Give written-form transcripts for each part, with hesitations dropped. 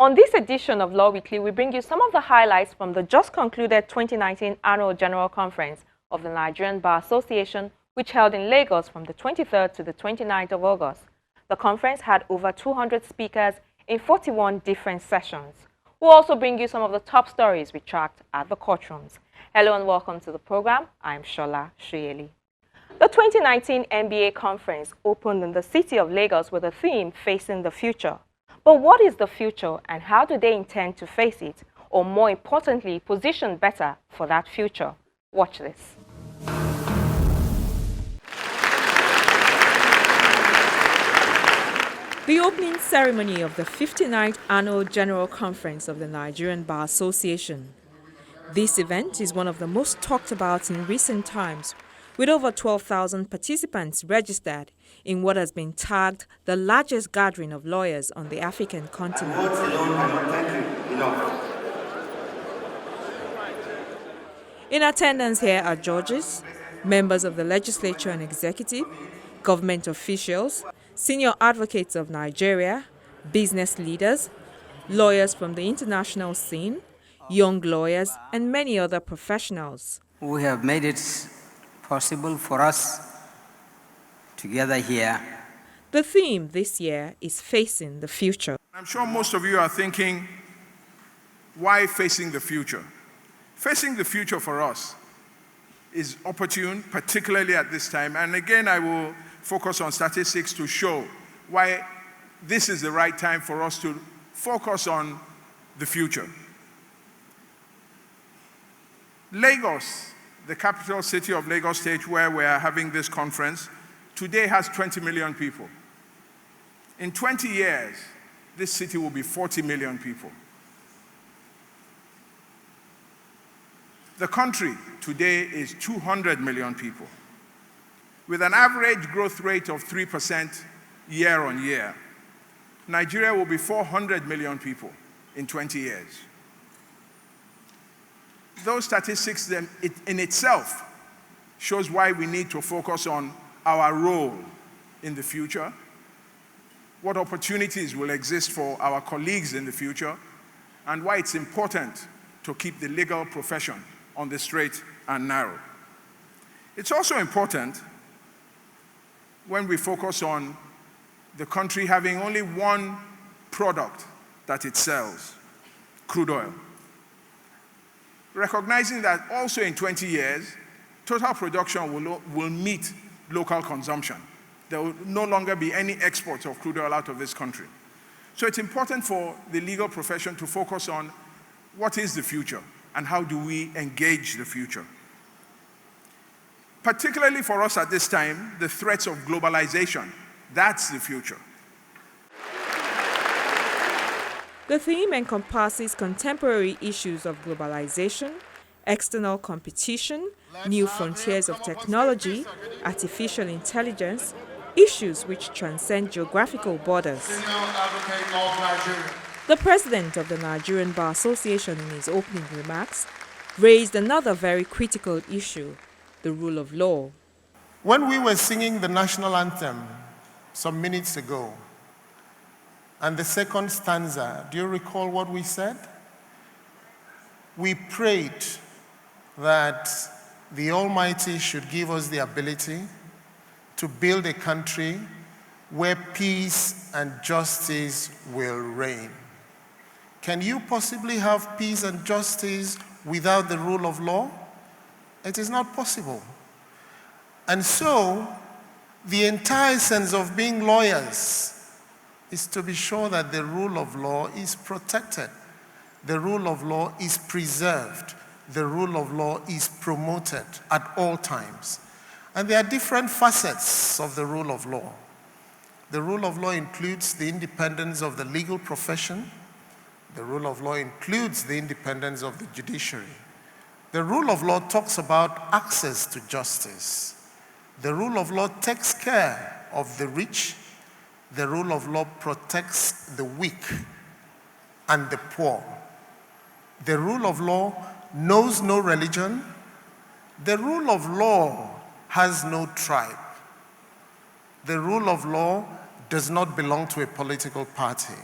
On this edition of Law Weekly, we bring you some of the highlights from the just concluded 2019 Annual General Conference of the Nigerian Bar Association, which held in Lagos from the 23rd to the 29th of August. The conference had over 200 speakers in 41 different sessions. We'll also bring you some of the top stories we tracked at the courtrooms. Hello and welcome to the program. I'm Shola Shuyeli. The 2019 NBA Conference opened in the city of Lagos with a theme facing the future. But what is the future and how do they intend to face it, or more importantly, position better for that future? Watch this. The opening ceremony of the 59th Annual General Conference of the Nigerian Bar Association. This event is one of the most talked about in recent times, with over 12,000 participants registered in what has been tagged the largest gathering of lawyers on the African continent. In attendance here are judges, members of the legislature and executive, government officials, senior advocates of Nigeria, business leaders, lawyers from the international scene, young lawyers, and many other professionals. We have made it possible for us to gather here. The theme this year is Facing the Future. I'm sure most of you are thinking, why facing the future? Facing the future for us is opportune, particularly at this time. And again, I will focus on statistics to show why this is the right time for us to focus on the future. Lagos, the capital city of Lagos State, where we are having this conference, today has 20 million people. In 20 years, this city will be 40 million people. The country today is 200 million people, with an average growth rate of 3% year on year. Nigeria will be 400 million people in 20 years. Those statistics in itself shows why we need to focus on our role in the future, what opportunities will exist for our colleagues in the future, and why it's important to keep the legal profession on the straight and narrow. It's also important when we focus on the country having only one product that it sells, crude oil. Recognizing that also in 20 years, total production will meet local consumption. There will no longer be any exports of crude oil out of this country. So it's important for the legal profession to focus on what is the future and how do we engage the future. Particularly for us at this time, the threats of globalization, that's the future. The theme encompasses contemporary issues of globalization, external competition, new frontiers of technology, artificial intelligence, issues which transcend geographical borders. The president of the Nigerian Bar Association, in his opening remarks, raised another very critical issue, the rule of law. When we were singing the national anthem some minutes ago, and the second stanza, do you recall what we said? We prayed that the Almighty should give us the ability to build a country where peace and justice will reign. Can you possibly have peace and justice without the rule of law? It is not possible. And so, the entire essence of being lawyers is to be sure that the rule of law is protected. The rule of law is preserved. The rule of law is promoted at all times. And there are different facets of the rule of law. The rule of law includes the independence of the legal profession. The rule of law includes the independence of the judiciary. The rule of law talks about access to justice. The rule of law takes care of the rich. The rule of law protects the weak and the poor. The rule of law knows no religion. The rule of law has no tribe. The rule of law does not belong to a political party.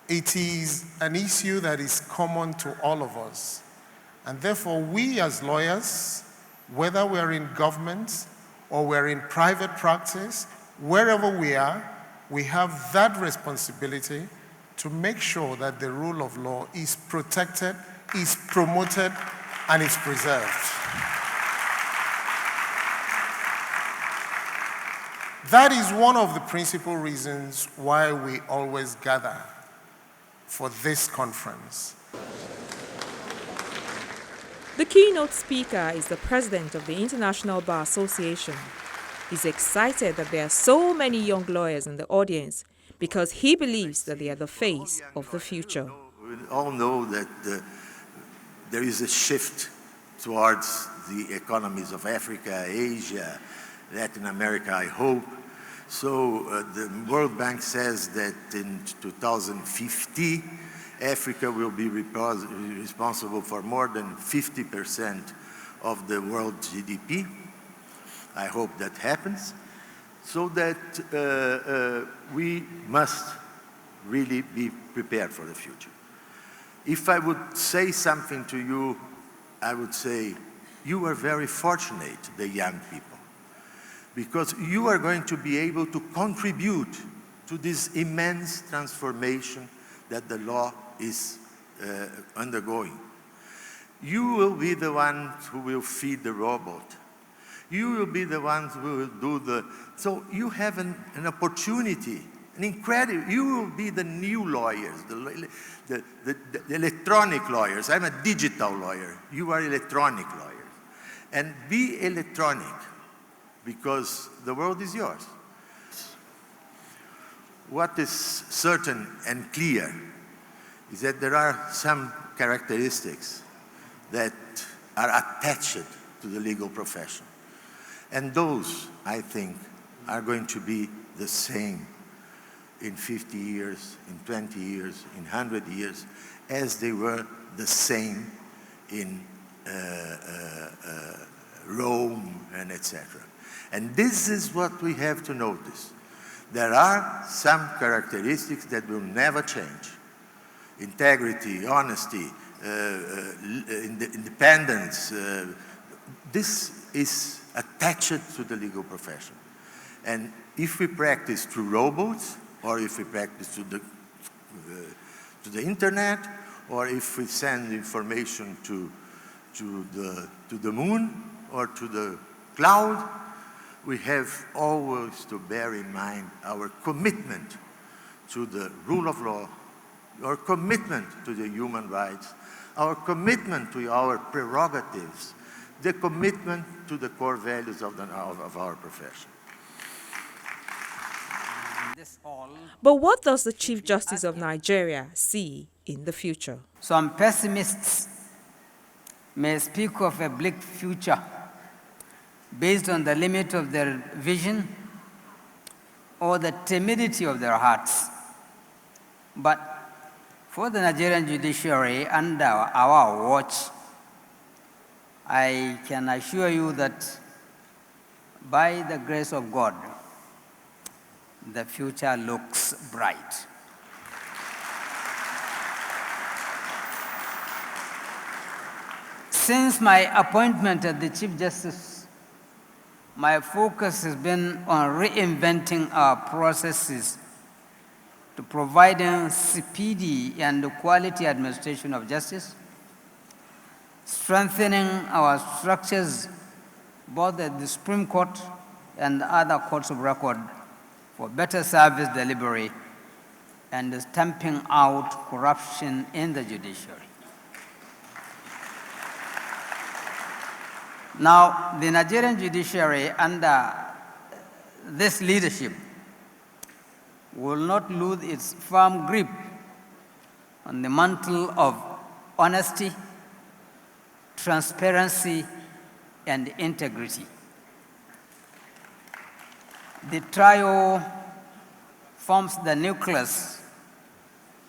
It is an issue that is common to all of us. And therefore, we as lawyers, whether we're in government or we're in private practice, wherever we are, we have that responsibility to make sure that the rule of law is protected, is promoted, and is preserved. That is one of the principal reasons why we always gather for this conference. The keynote speaker is the president of the International Bar Association. He's excited that there are so many young lawyers in the audience because he believes that they are the face of the future. We all know that there is a shift towards the economies of Africa, Asia, Latin America, I hope. So the World Bank says that in 2050, Africa will be responsible for more than 50% of the world GDP. I hope that happens, so that we must really be prepared for the future. If I would say something to you, I would say, you are very fortunate, the young people, because you are going to be able to contribute to this immense transformation that the law is undergoing. You will be the ones who will feed the robot. You will be the ones who will do the... So you have an opportunity, an incredible... You will be the new lawyers, the electronic lawyers. I'm a digital lawyer. You are electronic lawyers. And be electronic, because the world is yours. What is certain and clear is that there are some characteristics that are attached to the legal profession. And those, I think, are going to be the same in 50 years, in 20 years, in 100 years, as they were the same in Rome and etc. And this is what we have to notice. There are some characteristics that will never change. Integrity, honesty, independence. This is attached to the legal profession. And if we practice through robots, or if we practice to the internet, or if we send information to the moon or to the cloud, we have always to bear in mind our commitment to the rule of law, our commitment to the human rights, our commitment to our prerogatives, the commitment to the core values of our profession. But what does the Chief Justice of Nigeria see in the future? Some pessimists may speak of a bleak future based on the limit of their vision or the timidity of their hearts. But for the Nigerian judiciary under our watch, I can assure you that by the grace of God, the future looks bright. Since my appointment as the Chief Justice, my focus has been on reinventing our processes to providing speedy and quality administration of justice, strengthening our structures both at the Supreme Court and other courts of record for better service delivery, and stamping out corruption in the judiciary. Now, the Nigerian judiciary under this leadership will not lose its firm grip on the mantle of honesty, transparency, and integrity. The trio forms the nucleus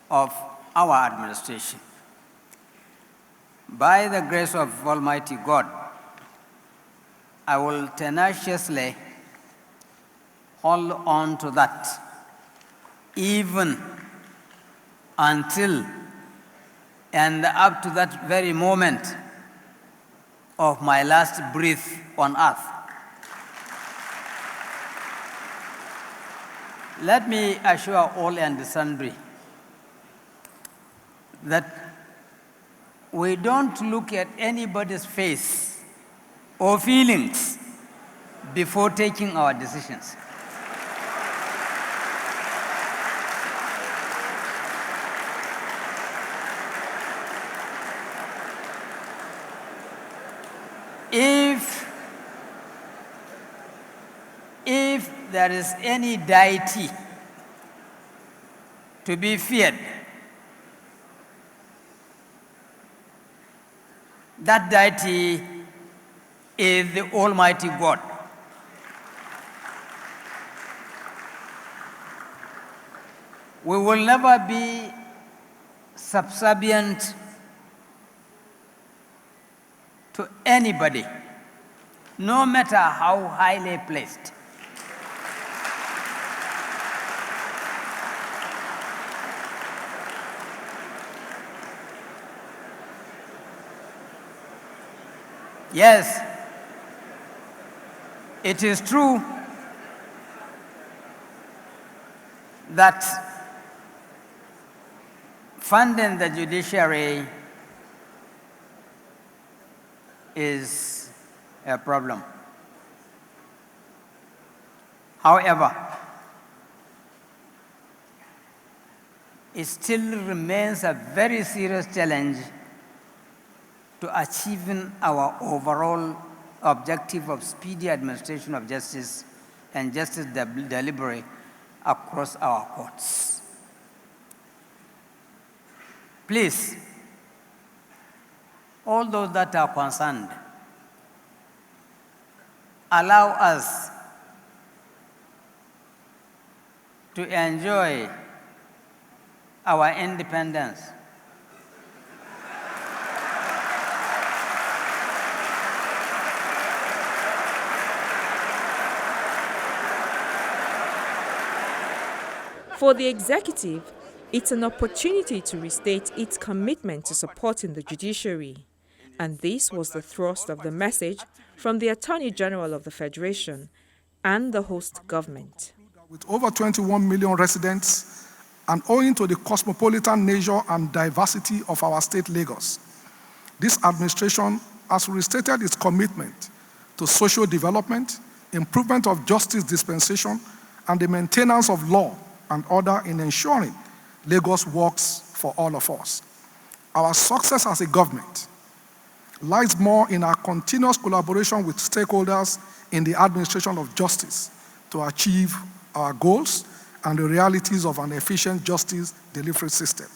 of our administration. By the grace of Almighty God, I will tenaciously hold on to that, even until and up to that very moment of my last breath on earth. Let me assure all and sundry that we don't look at anybody's face or feelings before taking our decisions. If there is any deity to be feared, that deity is the Almighty God. We will never be subservient to anybody, no matter how highly placed. Yes, it is true that funding the judiciary is a problem. However, it still remains a very serious challenge to achieving our overall objective of speedy administration of justice and justice delivery across our courts. Please, all those that are concerned, allow us to enjoy our independence. For the executive, it's an opportunity to restate its commitment to supporting the judiciary. And this was the thrust of the message from the Attorney General of the Federation and the host government. With over 21 million residents and owing to the cosmopolitan nature and diversity of our state, Lagos, this administration has restated its commitment to social development, improvement of justice dispensation, and the maintenance of law and order in ensuring Lagos works for all of us. Our success as a government lies more in our continuous collaboration with stakeholders in the administration of justice to achieve our goals and the realities of an efficient justice delivery system.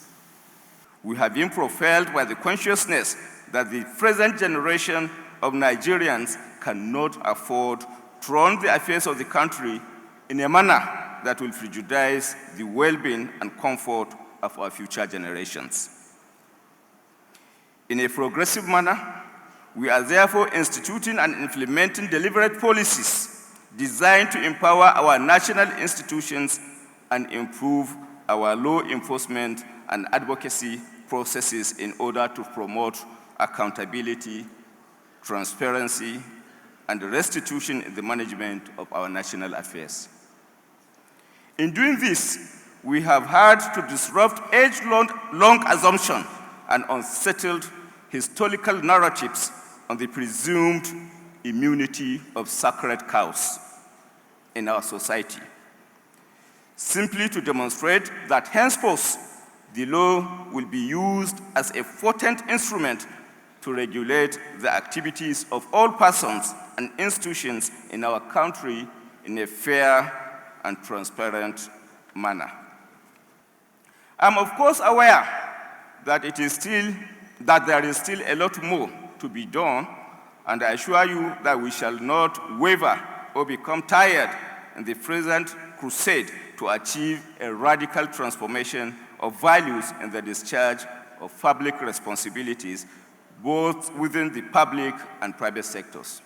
We have been propelled by the consciousness that the present generation of Nigerians cannot afford to run the affairs of the country in a manner that will prejudice the well-being and comfort of our future generations. In a progressive manner, we are therefore instituting and implementing deliberate policies designed to empower our national institutions and improve our law enforcement and advocacy processes in order to promote accountability, transparency, and restitution in the management of our national affairs. In doing this, we have had to disrupt age-long assumptions and unsettled historical narratives on the presumed immunity of sacred cows in our society, simply to demonstrate that henceforth the law will be used as a potent instrument to regulate the activities of all persons and institutions in our country in a fair and transparent manner. I'm of course aware that there is still a lot more to be done, and I assure you that we shall not waver or become tired in the present crusade to achieve a radical transformation of values in the discharge of public responsibilities, both within the public and private sectors.